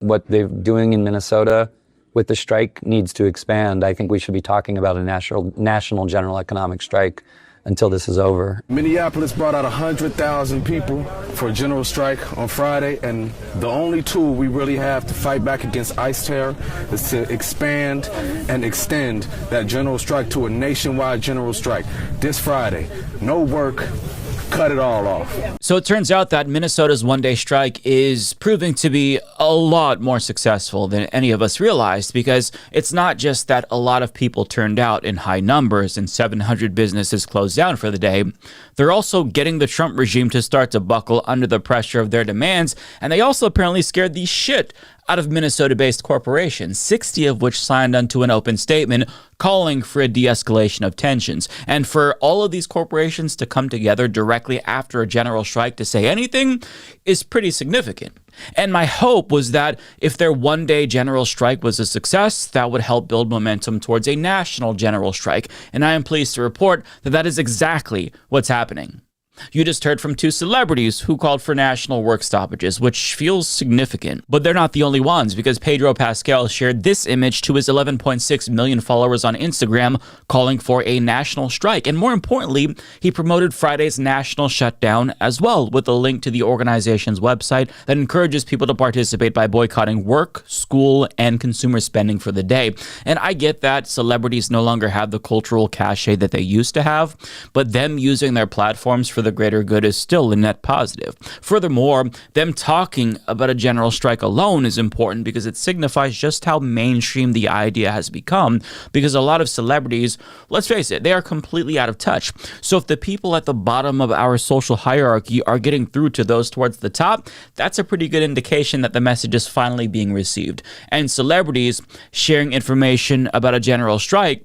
what they're doing in Minnesota with the strike needs to expand. I think we should be talking about a national general economic strike until this is over. Minneapolis brought out 100,000 people for a general strike on Friday, and the only tool we really have to fight back against ICE terror is to expand and extend that general strike to a nationwide general strike this Friday. No work. Cut it all off. So it turns out that Minnesota's one-day strike is proving to be a lot more successful than any of us realized, because it's not just that a lot of people turned out in high numbers and 700 businesses closed down for the day. They're also getting the Trump regime to start to buckle under the pressure of their demands, and they also apparently scared the shit out of Minnesota-based corporations, 60 of which signed onto an open statement calling for a de-escalation of tensions. And for all of these corporations to come together directly after a general strike to say anything is pretty significant. And my hope was that if their one-day general strike was a success, that would help build momentum towards a national general strike. And I am pleased to report that that is exactly what's happening. You just heard from two celebrities who called for national work stoppages, which feels significant. But they're not the only ones, because Pedro Pascal shared this image to his 11.6 million followers on Instagram, calling for a national strike. And more importantly, he promoted Friday's national shutdown as well, with a link to the organization's website that encourages people to participate by boycotting work, school, and consumer spending for the day. And I get that celebrities no longer have the cultural cachet that they used to have, but them using their platforms for the greater good is still a net positive. Furthermore, them talking about a general strike alone is important because it signifies just how mainstream the idea has become, because a lot of celebrities, let's face it, they are completely out of touch. So if the people at the bottom of our social hierarchy are getting through to those towards the top, that's a pretty good indication that the message is finally being received. And celebrities sharing information about a general strike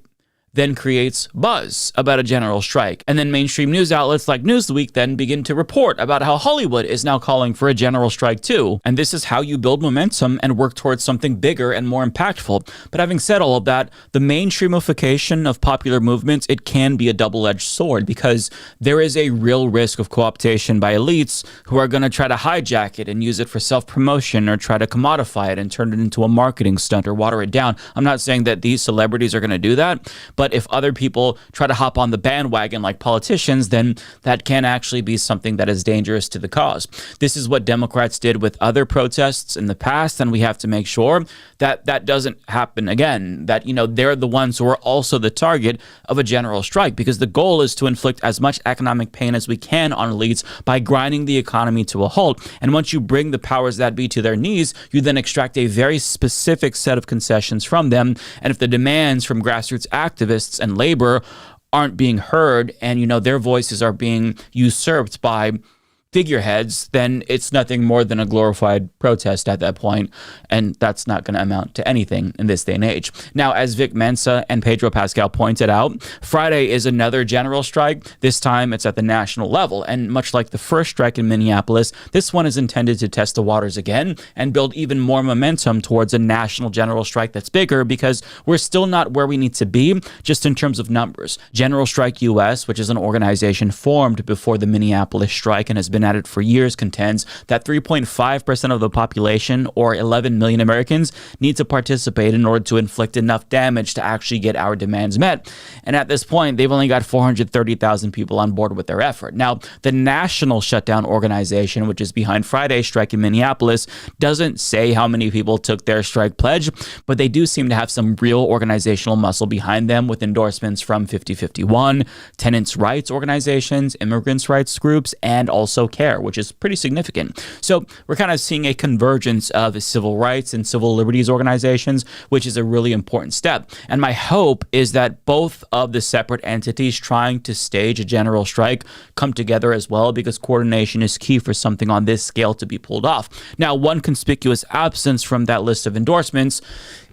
then creates buzz about a general strike. And then mainstream news outlets like Newsweek then begin to report about how Hollywood is now calling for a general strike too. And this is how you build momentum and work towards something bigger and more impactful. But having said all of that, the mainstreamification of popular movements, it can be a double-edged sword, because there is a real risk of co-optation by elites who are going to try to hijack it and use it for self-promotion, or try to commodify it and turn it into a marketing stunt or water it down. I'm not saying that these celebrities are going to do that, but if other people try to hop on the bandwagon like politicians, then that can actually be something that is dangerous to the cause. This is what Democrats did with other protests in the past, and we have to make sure that that doesn't happen again, that, they're the ones who are also the target of a general strike, because the goal is to inflict as much economic pain as we can on elites by grinding the economy to a halt. And once you bring the powers that be to their knees, you then extract a very specific set of concessions from them. And if the demands from grassroots activists and labor aren't being heard, and their voices are being usurped by figureheads, then it's nothing more than a glorified protest at that point, and that's not going to amount to anything in this day and age. Now, as Vic Mensa and Pedro Pascal pointed out, Friday is another general strike. This time it's at the national level, and much like the first strike in Minneapolis, this one is intended to test the waters again and build even more momentum towards a national general strike that's bigger, because we're still not where we need to be just in terms of numbers. General Strike US, which is an organization formed before the Minneapolis strike and has been at it for years, contends that 3.5% of the population, or 11 million Americans, need to participate in order to inflict enough damage to actually get our demands met. And at this point, they've only got 430,000 people on board with their effort. Now, the National Shutdown Organization, which is behind Friday's strike in Minneapolis, doesn't say how many people took their strike pledge, but they do seem to have some real organizational muscle behind them, with endorsements from 5051, tenants' rights organizations, immigrants' rights groups, and also CARE, which is pretty significant. So we're kind of seeing a convergence of civil rights and civil liberties organizations, which is a really important step. And my hope is that both of the separate entities trying to stage a general strike come together as well, because coordination is key for something on this scale to be pulled off. Now, one conspicuous absence from that list of endorsements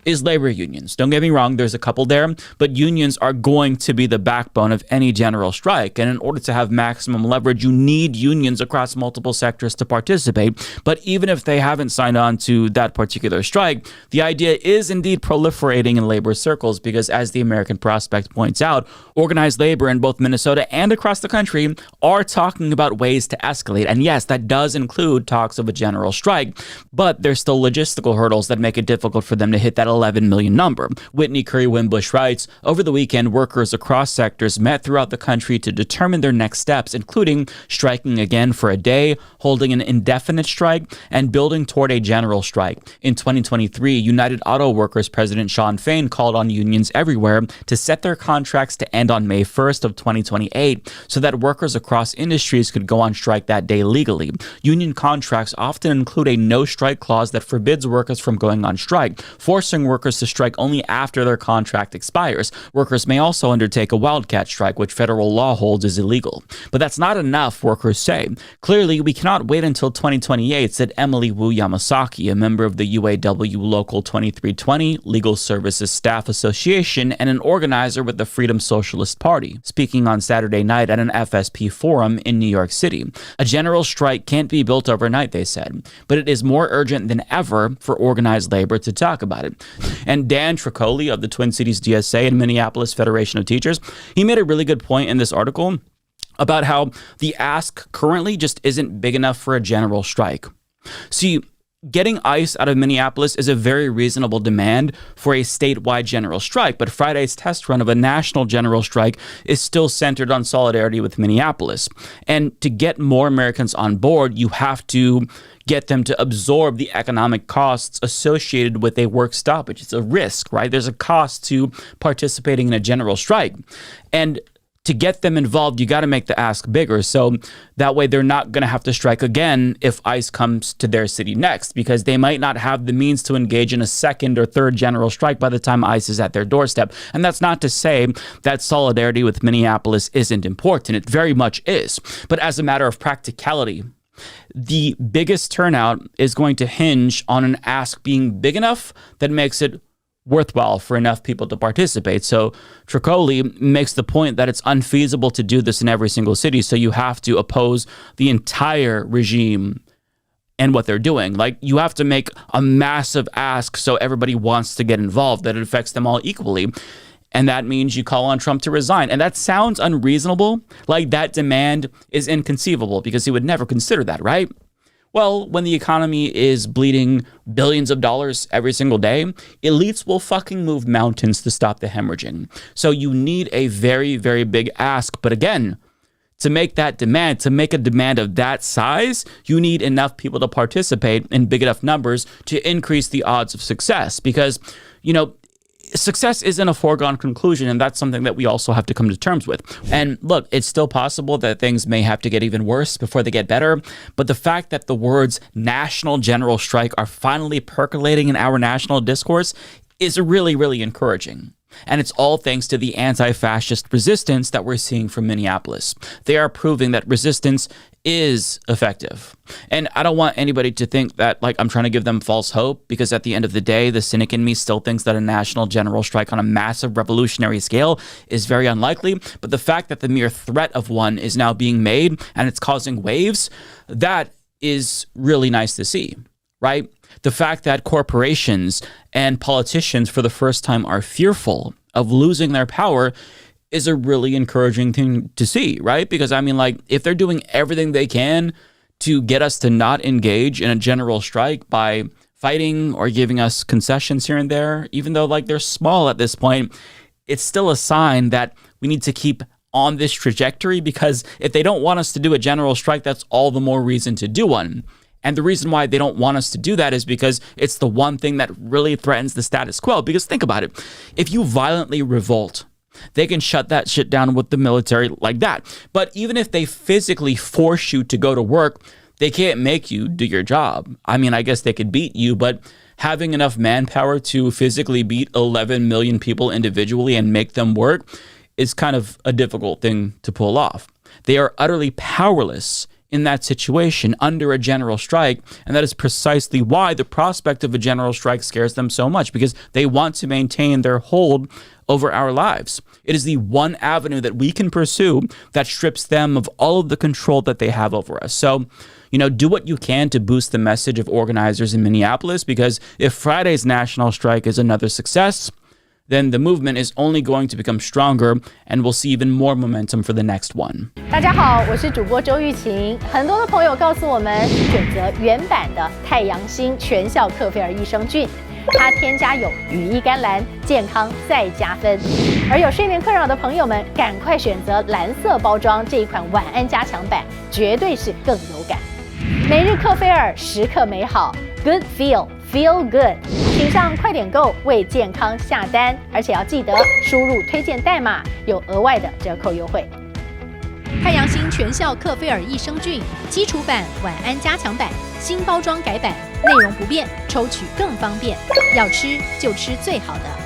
is labor unions. Don't get me wrong, there's a couple there, but unions are going to be the backbone of any general strike. And in order to have maximum leverage, you need unions across multiple sectors to participate. But even if they haven't signed on to that particular strike, the idea is indeed proliferating in labor circles because, as the American Prospect points out, organized labor in both Minnesota and across the country are talking about ways to escalate. And yes, that does include talks of a general strike, but there's still logistical hurdles that make it difficult for them to hit that 11 million number. Whitney Curry Wimbush writes, over the weekend, workers across sectors met throughout the country to determine their next steps, including striking again for a day, holding an indefinite strike, and building toward a general strike. In 2023, United Auto Workers President Shawn Fain called on unions everywhere to set their contracts to end on May 1st of 2028 so that workers across industries could go on strike that day legally. Union contracts often include a no-strike clause that forbids workers from going on strike, forcing workers to strike only after their contract expires. Workers may also undertake a wildcat strike, which federal law holds is illegal. But that's not enough, workers say. Clearly, we cannot wait until 2028, said Emily Wu Yamasaki, a member of the UAW Local 2320 Legal Services Staff Association and an organizer with the Freedom Socialist Party, speaking on Saturday night at an FSP forum in New York City. A general strike can't be built overnight, they said, but it is more urgent than ever for organized labor to talk about it. And Dan Tricoli of the Twin Cities DSA and Minneapolis Federation of Teachers, he made a really good point in this article about how the ask currently just isn't big enough for a general strike. See, getting ICE out of Minneapolis is a very reasonable demand for a statewide general strike, but Friday's test run of a national general strike is still centered on solidarity with Minneapolis. And to get more Americans on board, you have to get them to absorb the economic costs associated with a work stoppage. It's a risk, right? There's a cost to participating in a general strike. And to get them involved, you got to make the ask bigger. So that way they're not going to have to strike again if ICE comes to their city next, because they might not have the means to engage in a second or third general strike by the time ICE is at their doorstep. And that's not to say that solidarity with Minneapolis isn't important. It very much is. But as a matter of practicality, the biggest turnout is going to hinge on an ask being big enough that makes it worthwhile for enough people to participate. So Tricoli makes the point that it's unfeasible to do this in every single city, so you have to oppose the entire regime and what they're doing. Like, you have to make a massive ask so everybody wants to get involved, that it affects them all equally. And that means you call on Trump to resign. And that sounds unreasonable. Like, that demand is inconceivable because he would never consider that, right? Well, when the economy is bleeding billions of dollars every single day, elites will fucking move mountains to stop the hemorrhaging. So you need a very, very big ask. But again, to make that demand, to make a demand of that size, you need enough people to participate in big enough numbers to increase the odds of success. Because, you know, success isn't a foregone conclusion, and that's something that we also have to come to terms with. And look, it's still possible that things may have to get even worse before they get better, but the fact that the words national general strike are finally percolating in our national discourse is really, really encouraging. And it's all thanks to the anti-fascist resistance that we're seeing from Minneapolis. They are proving that resistance is effective. And I don't want anybody to think that, like, I'm trying to give them false hope, because at the end of the day, the cynic in me still thinks that a national general strike on a massive revolutionary scale is very unlikely. But the fact that the mere threat of one is now being made and it's causing waves, that is really nice to see, right? The fact that corporations and politicians for the first time are fearful of losing their power is a really encouraging thing to see, right? Because, I mean, like, if they're doing everything they can to get us to not engage in a general strike by fighting or giving us concessions here and there, even though, like, they're small at this point, it's still a sign that we need to keep on this trajectory, because if they don't want us to do a general strike, that's all the more reason to do one. And the reason why they don't want us to do that is because it's the one thing that really threatens the status quo. Because think about it. If you violently revolt, they can shut that shit down with the military like that. But even if they physically force you to go to work, they can't make you do your job. I mean, I guess they could beat you, but having enough manpower to physically beat 11 million people individually and make them work is kind of a difficult thing to pull off. They are utterly powerless in that situation under a general strike, and that is precisely why the prospect of a general strike scares them so much, because they want to maintain their hold over our lives. It is the one avenue that we can pursue that strips them of all of the control that they have over us. So, do what you can to boost the message of organizers in Minneapolis, because if Friday's national strike is another success, then the movement is only going to become stronger, and we'll see even more momentum for the next one. 大家好，我是主播周玉琴。很多的朋友告诉我们，选择原版的太阳星全效克菲尔益生菌，它添加有羽衣甘蓝，健康再加分。而有睡眠困扰的朋友们，赶快选择蓝色包装这一款晚安加强版，绝对是更有感。每日克菲尔，时刻美好 ，Good Feel Good， 请上快点购为健康下单，而且要记得输入推荐代码，有额外的折扣优惠。太阳星全效克菲尔益生菌基础版、晚安加强版，新包装改版，内容不变，抽取更方便。要吃就吃最好的。